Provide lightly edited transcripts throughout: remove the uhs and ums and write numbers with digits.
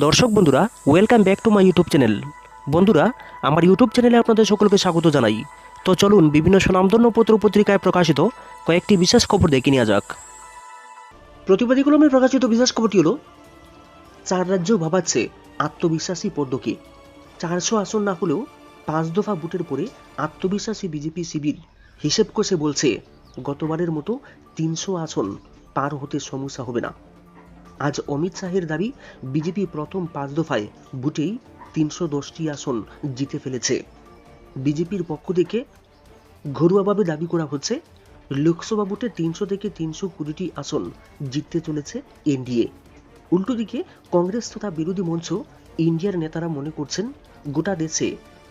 দর্শক বন্ধুরা, welcome back to my YouTube channel. বন্ধুরা, আমার ইউটিউব চ্যানেলে আপনাদের সকলকে স্বাগত জানাই। তো চলুন বিভিন্ন স্বনামধন্য পত্র পত্রিকায় প্রকাশিত কয়েকটি বিশেষ খবর দেখে নেওয়া যাক। প্রতিবাদী কলমে প্রকাশিত বিশেষ খবরটি হলো, 4 রাজ্য ভাবাচ্ছে আত্মবিশ্বাসী পদ্মকে। 400 আসন না হলেও 5 দফা ভোটের পরে আত্মবিশ্বাসী বিজেপি শিবির হিসেব কষে বলছে, গতবারের মতো 300 আসন পার হতে সমস্যা হবে না। আজ অমিত শাহের দাবি, বিজেপি প্রথম 5 দফায় ভোটেই 310টি আসন জিতে ফেলেছে। বিজেপির পক্ষ থেকে ঘরোয়াভাবে দাবি করা হচ্ছে, লোকসভা ভোটে 300 থেকে 320টি আসন জিততে চলেছে এনডিএ। উল্টো দিকে কংগ্রেস তথা বিরোধী মঞ্চ ইন্ডিয়ার নেতারা মনে করছেন, গোটা দেশে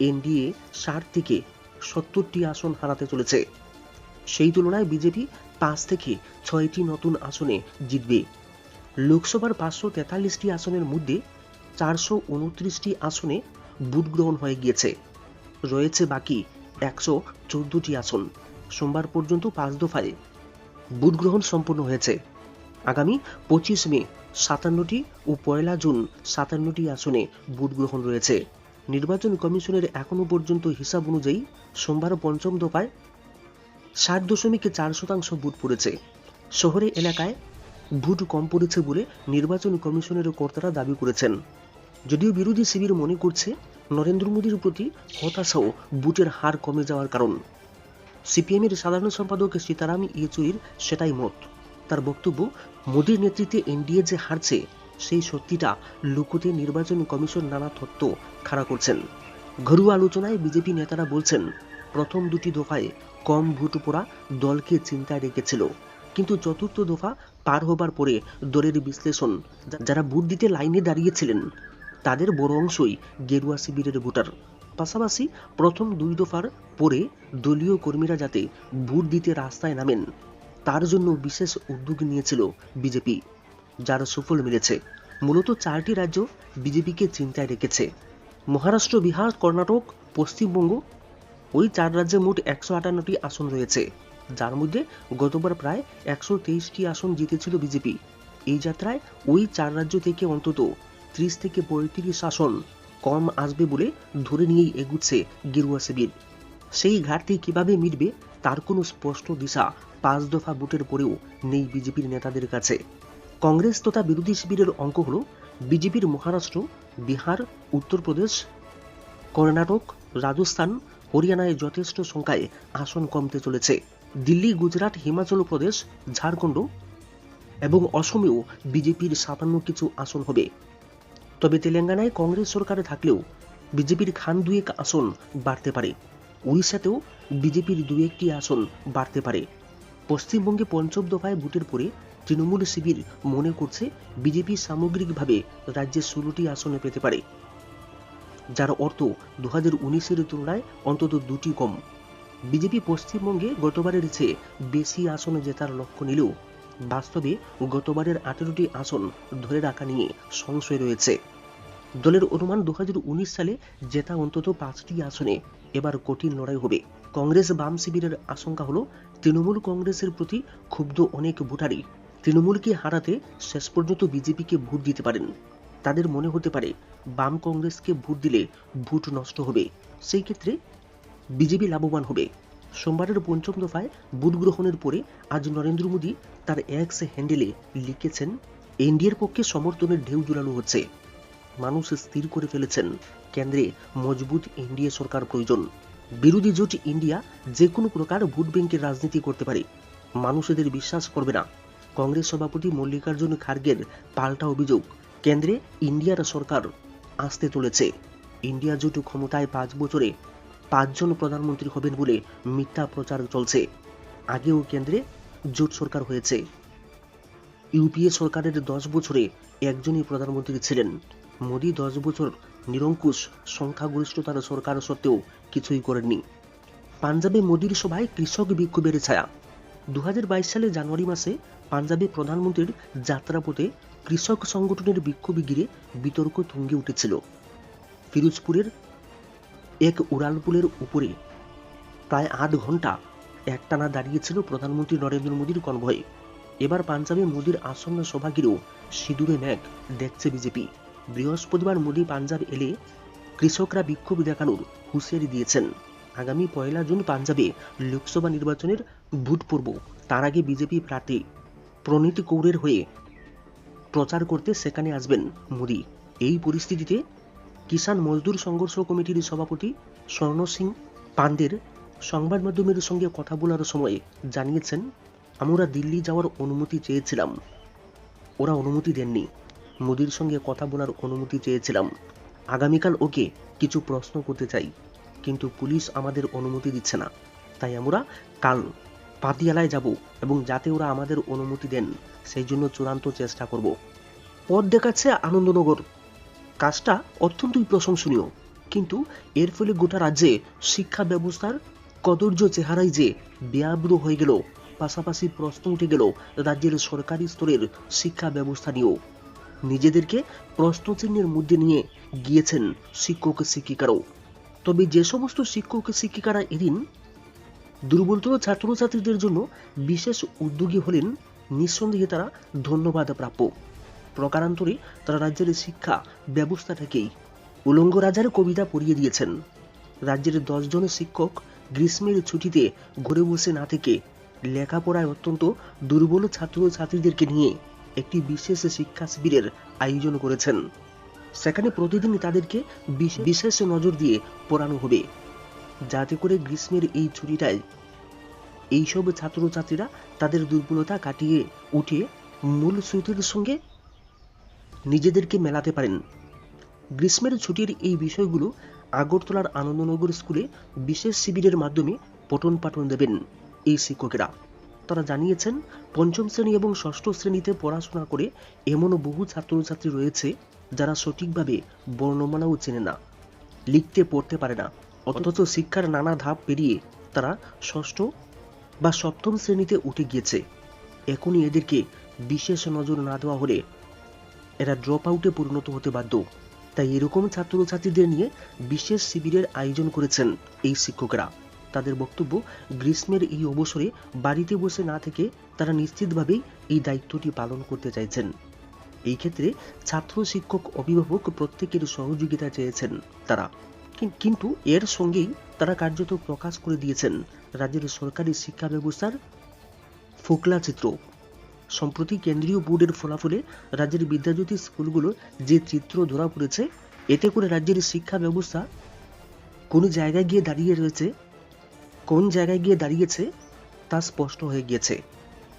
এনডিএ 60 থেকে 70টি আসন হারাতে চলেছে। সেই তুলনায় বিজেপি 5 থেকে 6টি নতুন আসনে জিতবে। লোকসভার 543টি আসনের মধ্যে 429টি আসনে ভোট গ্রহণ হয়ে গিয়েছে। রয়েছে বাকি 114টি আসন। সোমবার পর্যন্ত 5 দফায় ভোট গ্রহণ সম্পন্ন হয়েছে। আগামী 25 মে 57টি ও 1 জুন 57টি আসনে ভোট গ্রহণ রয়েছে। নির্বাচন কমিশনের এখনো পর্যন্ত হিসাব অনুযায়ী সোমবার পঞ্চম দফায় 60.4% ভোট পড়েছে। শহরে এলাকায় ভোট কম পড়েছে বলে নির্বাচন কমিশনের কর্তারা দাবি করেছেন। যদিও বিরোধী শিবির মনে করছে, নরেন্দ্র মোদীর প্রতি হতাশাও ভোটের হার কমে যাওয়ার কারণ। সিপিএমের সাধারণ সম্পাদক সীতারাম ইয়েচুরির সেটাই মত। তার বক্তব্য, মোদীর নেতৃত্বে এনডিএ যে হারছে, সেই সত্যিটা লুকোতে নির্বাচন কমিশন নানা তত্ত্ব খাড়া করছেন। ঘরোয়া আলোচনায় বিজেপি নেতারা বলছেন, প্রথম দুটি দফায় কম ভোট পড়া দলকে চিন্তায় রেখেছিল, কিন্তু চতুর্থ দফা পার হবার পরে দলের বিশ্লেষণ, যারা ভোট দিতে লাইনে দাঁড়িয়েছিলেন তাদের বড় অংশই গেরুয়া শিবিরের ভোটার। পাশাপাশি প্রথম 2 দফার পরে দলীয় কর্মীরা যাতে ভোট দিতে রাস্তায় নামেন, তার জন্য বিশেষ উদ্যোগ নিয়েছিল বিজেপি, যার সুফল মিলেছে। মূলত 4টি রাজ্য বিজেপিকে চিন্তায় রেখেছে: মহারাষ্ট্র, বিহার, কর্ণাটক, পশ্চিমবঙ্গ। ওই 4 রাজ্যে মোট 158টি আসন রয়েছে, যার মধ্যে গতবার প্রায় 123টি আসন জিতেছিল বিজেপি। এই যাত্রায় ওই 4 রাজ্য থেকে অন্তত 30 থেকে 35 আসন কম আসবে বলে ধরে নিয়েই এগুচ্ছে গেরুয়া শিবির। সেই ঘাটতি কিভাবে মিটবে তার কোনো স্পষ্ট দিশা 5 দফা ভোটের পরেও নেই বিজেপির নেতাদের কাছে। কংগ্রেস তথা বিরোধী শিবিরের অঙ্ক হল, বিজেপির মহারাষ্ট্র, বিহার, উত্তরপ্রদেশ, কর্ণাটক, রাজস্থান, হরিয়ানায় যথেষ্ট সংখ্যায় আসন কমতে চলেছে। দিল্লি, গুজরাট, হিমাচল প্রদেশ, ঝাড়খণ্ড এবং অসমেও বিজেপির সামান্য কিছু আসন হবে। তবে তেলেঙ্গানায় কংগ্রেস সরকারে থাকলেও বিজেপির খান 2-1 আসন বাড়তে পারে। উড়িষ্যাতেও বিজেপির 2-1টি আসন বাড়তে পারে। পশ্চিমবঙ্গে পঞ্চম দফায় ভোটের পরে তৃণমূল শিবির মনে করছে, বিজেপি সামগ্রিকভাবে রাজ্যে 16টি আসনে পেতে পারে, যার অর্থ 2019-এর তুলনায় অন্তত 2টি কম। বিজেপি পশ্চিমবঙ্গে গতবারের চেয়ে বেশি আসন জেতার লক্ষ্য নিলেও বাস্তবে গতবারের 18টি আসন ধরে রাখা নিয়ে সংশয় রয়েছে। দলের অনুমান, 2019 সালে জেতা অন্তত 5টি আসনে এবার কঠিন লড়াই হবে। কংগ্রেস বাম শিবিরের আশঙ্কা হলো, তৃণমূল কংগ্রেসের প্রতি ক্ষুব্ধ অনেক ভোটারই তৃণমূলকে হারাতে শেষ পর্যন্ত বিজেপিকে ভোট দিতে পারেন। তাদের মনে হতে পারে, বাম কংগ্রেসকে ভোট দিলে ভোট নষ্ট হবে, সেই ক্ষেত্রে বিজেপি লাভবান হবে। সোমবারের পঞ্চম দফায় ভোট গ্রহণের পরে আজ নরেন্দ্র মোদী তার এক্স হ্যান্ডেলে লিখেছেন, এনডিএর পক্ষে সমর্থনের ঢেউ জোরালো হচ্ছে। মানুষ স্থির করে ফেলেছেন, কেন্দ্রে মজবুত এনডিএ সরকার প্রয়োজন। বিরোধী জোট ইন্ডিয়া যে কোনো প্রকার ভোট ব্যাংকের রাজনীতি করতে পারে, মানুষ এদের বিশ্বাস করবে না। কংগ্রেস সভাপতি মল্লিকার্জুন খার্গের পাল্টা অভিযোগ, কেন্দ্রে ইন্ডিয়ার সরকার আসতে চলেছে। ইন্ডিয়া জোট ক্ষমতায় 5 বছরে 5 জন প্রধানমন্ত্রী হবেন বলে মিথ্যা প্রচার চলছে। আগেও কেন্দ্রে জোট সরকার হয়েছে। ইউপিএ সরকারের 10 বছরে একজনই প্রধানমন্ত্রী ছিলেন। মোদী 10 বছর নিরঙ্কুশ সংখ্যাগরিষ্ঠতার সরকার সত্ত্বেও কিছুই করেননি। পাঞ্জাবে মোদীর সভায় কৃষক বিক্ষোভের ছায়া। 2022 সালে জানুয়ারি মাসে পাঞ্জাবে প্রধানমন্ত্রীর যাত্রাপথে কৃষক সংগঠনের বিক্ষোভ ঘিরে বিতর্ক তুঙ্গে উঠেছিল। ফিরোজপুরের এক উড়ালপুলের উপরে প্রায় 8 ঘন্টা একটানা দাঁড়িয়েছিল প্রধানমন্ত্রী নরেন্দ্র মোদীর কনভয়। এবার পাঞ্জাবে মোদীর আসন্ন সভা ঘিরেও সিঁদুরে মেঘ দেখছে বিজেপি। বৃহস্পতিবার মোদি পাঞ্জাব এলে কৃষকরা বিক্ষোভ দেখানোর হুঁশিয়ারি দিয়েছেন। আগামী 1 জুন পাঞ্জাবে লোকসভা নির্বাচনের ভোট পড়ব। তার আগে বিজেপি প্রার্থী প্রণীত কৌরের হয়ে প্রচার করতে সেখানে আসবেন মোদি। এই পরিস্থিতিতে কিষাণ মজদুর সংঘর্ষ কমিটির সভাপতি স্বর্ণ সিং পান্ডের সংবাদ মাধ্যমের সঙ্গে কথা বলার সময় জানিয়েছেন, আমরা দিল্লি যাওয়ার অনুমতি চেয়েছিলাম, ওরা অনুমতি দেননি। মোদির সঙ্গে কথা বলার অনুমতি চেয়েছিলাম। আগামীকাল ওকে কিছু প্রশ্ন করতে চাই, কিন্তু পুলিশ আমাদের অনুমতি দিচ্ছে না। তাই আমরা কাল পাতিয়ালায় যাব এবং যাতে ওরা আমাদের অনুমতি দেন সেই জন্য চূড়ান্ত চেষ্টা করব। পথ দেখাচ্ছে আনন্দনগর। কাজটা অত্যন্তই প্রশংসনীয়, কিন্তু এর ফলে গোটা রাজ্যে শিক্ষা ব্যবস্থার কদর্য চেহারাই যে বেআব্রু হয়ে গেল। পাশাপাশি প্রশ্ন উঠে গেল রাজ্যের সরকারি স্তরের শিক্ষা ব্যবস্থা নিয়েও। নিজেদেরকে প্রশ্নচিহ্নের মধ্যে নিয়ে গিয়েছেন শিক্ষক শিক্ষিকারাও। তবে যে সমস্ত শিক্ষক শিক্ষিকারা এদিন দুর্বলতর ছাত্রছাত্রীদের জন্য বিশেষ উদ্যোগী হলেন, নিঃসন্দেহে তারা ধন্যবাদ প্রাপ্য। প্রকারান্তরে তারা রাজ্যের শিক্ষা ব্যবস্থাটাকেই উলঙ্গ রাজার কবিতা পড়িয়ে দিয়েছেন। রাজ্যের 10 জন শিক্ষক গ্রীষ্মের ছুটিতে ঘরে বসে না থেকে লেখাপড়ায় অত্যন্ত দুর্বল ছাত্রছাত্রীদেরকে নিয়ে একটি বিশেষ শিক্ষা শিবিরের আয়োজন করেছেন। সেখানে প্রতিদিন তাদেরকে বিশেষ নজর দিয়ে পড়ানো হবে, যাতে করে গ্রীষ্মের এই ছুটিটায় এইসব ছাত্রছাত্রীরা তাদের দুর্বলতা কাটিয়ে উঠে মূল স্রোতের সঙ্গে নিজেদেরকে মেলাতে পারেন। গ্রীষ্মের ছুটির এই বিষয়গুলো আগরতলার আনন্দনগর স্কুলে বিশেষ শিবিরের মাধ্যমে পঠন পাঠন দেবেন এই শিক্ষকেরা। তারা জানিয়েছেন, 5ম শ্রেণী এবং 6ষ্ঠ শ্রেণীতে পড়াশোনা করে এমন বহু ছাত্রছাত্রী রয়েছে যারা সঠিকভাবে বর্ণমালাও চেনে না, লিখতে পড়তে পারে না, অথচ শিক্ষার নানা ধাপ পেরিয়ে তারা 6ষ্ঠ বা 7ম শ্রেণীতে উঠে গিয়েছে। এখনই এদেরকে বিশেষ নজর না দেওয়া হলে এরা ড্রপ আউটে পরিণত হতে বাধ্য। তাই এরকম ছাত্রছাত্রীদের নিয়ে বিশেষ শিবিরের আয়োজন করেছেন এই শিক্ষকরা। তাদের বক্তব্য, গ্রীষ্মের এই অবসরে বাড়িতে বসে না থেকে তারা নিশ্চিতভাবেই এই দায়িত্বটি পালন করতে চাইছেন। এই ক্ষেত্রে ছাত্র, শিক্ষক, অভিভাবক প্রত্যেকের সহযোগিতা চেয়েছেন তারা। কিন্তু এর সঙ্গেই তারা কার্যত প্রকাশ করে দিয়েছেন রাজ্যের সরকারি শিক্ষা ব্যবস্থার ফোকলা চিত্র। সম্প্রতি কেন্দ্রীয় বোর্ডের ফলাফলে রাজ্যের বিদ্যাজ্যোতি স্কুলগুলোর যে চিত্র ধরা পড়েছে, এতে করে রাজ্যের শিক্ষা ব্যবস্থা কোন জায়গায় গিয়ে দাঁড়িয়েছে তা স্পষ্ট হয়ে গিয়েছে।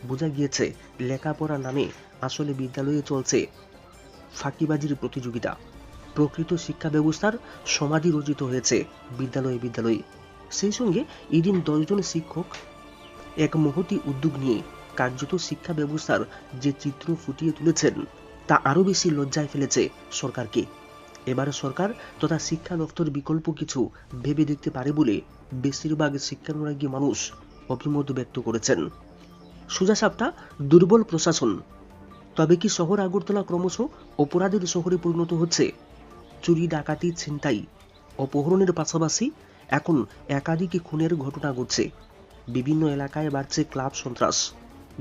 বোঝা গিয়েছে লেখাপড়া নামে আসলে বিদ্যালয়ে চলছে ফাঁকিবাজির প্রতিযোগিতা। প্রকৃত শিক্ষা ব্যবস্থার সমাধি রচিত হয়েছে বিদ্যালয়ে। সেই সঙ্গে এদিন 10 জন শিক্ষক এক মহতি উদ্যোগ নিয়ে কার্যত শিক্ষা ব্যবস্থার যে চিত্র ফুটিয়ে তুলেছেন তা আরো বেশি লজ্জায় ফেলেছে সরকারকে। এবার সরকার তথা শিক্ষা দপ্তর বিকল্প কিছু ভেবে দেখতে পারে বলে বেশিরভাগ শিক্ষানুরাগী মানুষ অভিমত ব্যক্ত করেছেন। সোজা সাপটা দুর্বল প্রশাসন। তবে কি শহর আগরতলা ক্রমশ অপরাধের শহরে পরিণত হচ্ছে? চুরি, ডাকাতি, ছিনতাই, অপহরণের পাশাপাশি এখন একাধিক খুনের ঘটনা ঘটছে। বিভিন্ন এলাকায় বাড়ছে ক্লাব সন্ত্রাস।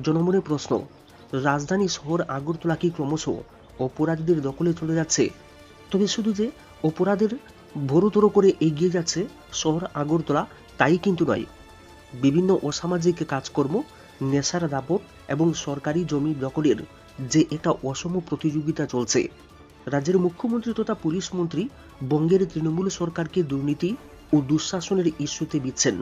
জনমনে প্রশ্ন, রাজধানী শহর আগরতলা কি ক্রমশ অপরাধীদের দখলে চলে যাচ্ছে? তবে শুধু যে অপরাধের ভরতর করে এগিয়ে যাচ্ছে শহর আগরতলা তাই কিন্তু নয়। বিভিন্ন অসামাজিক কাজকর্ম, নেশার দাপট এবং সরকারি জমি দখলের যে একটা অসম প্রতিযোগিতা চলছে। রাজ্যের মুখ্যমন্ত্রী তথা পুলিশ মন্ত্রী বঙ্গের তৃণমূল সরকারকে দুর্নীতি ও দুঃশাসনের ইস্যুতে দিচ্ছেন,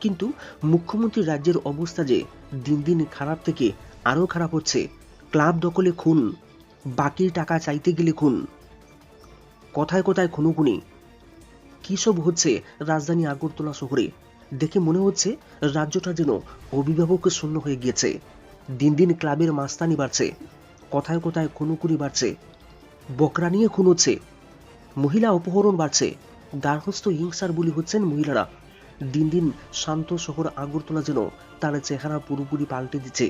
কিন্তু মুখ্যমন্ত্রী রাজ্যের অবস্থা যে দিন দিন খারাপ থেকে আরো খারাপ হচ্ছে। ক্লাব দখলে খুন, বাকির টাকা চাইতে গেলে খুন, কথায় কথায় খুনোখুনি, কি সব হচ্ছে রাজধানী আগরতলা শহরে। দেখে মনে হচ্ছে রাজ্যটা যেন অভিভাবক শূন্য হয়ে গিয়েছে। দিন দিন ক্লাবের মাস্তানি বাড়ছে, কথায় কথায় খুনোখুনি বাড়ছে, বকরা নিয়ে খুন হচ্ছে, মহিলা অপহরণ বাড়ছে, গার্হস্থ্য হিংসার বলি হচ্ছেন মহিলারা। দিন দিন শান্ত শহর আগরতলা যেন তার চেহারা পুরোপুরি পাল্টে দিচ্ছে।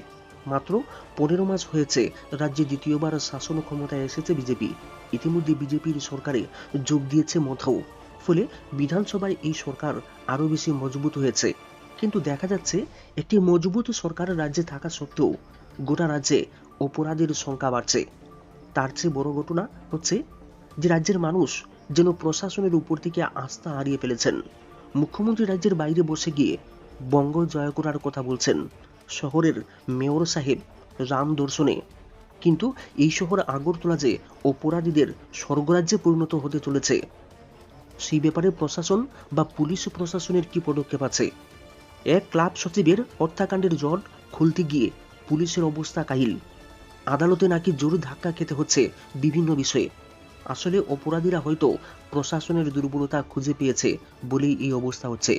মাত্র 15 মাস হয়েছে রাজ্যে দ্বিতীয়বার শাসন ক্ষমতায় এসেছে বিজেপি। ইতিমধ্যে বিজেপির সরকারে যোগ দিয়েছে মধাও। ফলে বিধানসভায় এই সরকার আরো বেশি মজবুত হয়েছে। কিন্তু দেখা যাচ্ছে একটি মজবুত সরকার রাজ্যে থাকা সত্ত্বেও গোটা রাজ্যে অপরাধের সংখ্যা বাড়ছে। তার চেয়ে বড় ঘটনা হচ্ছে যে রাজ্যের মানুষ যেন প্রশাসনের উপর থেকে আস্থা হারিয়ে ফেলেছেন। মুখ্যমন্ত্রী রাজ্যের বাইরে বসে গিয়ে বঙ্গ জয় করার কথা বলছেন শহরের মেয়র সাহেব রাম দর্শনে, কিন্তু এই শহর আগরতলা যে অপরাধীদের স্বর্গরাজ্যে পরিণত হতে চলেছে সেই ব্যাপারে প্রশাসন বা পুলিশ প্রশাসনের কি পদক্ষেপ আছে? এক ক্লাব সচিবের হত্যাকাণ্ডের জট খুলতে গিয়ে পুলিশের অবস্থা কাহিল। আদালতে নাকি জোর ধাক্কা খেতে হচ্ছে বিভিন্ন বিষয়ে। আসলে অপরাধীরা হয়তো প্রশাসনের দুর্বলতা খুঁজে পেয়েছে বলেই এই অবস্থা হচ্ছে।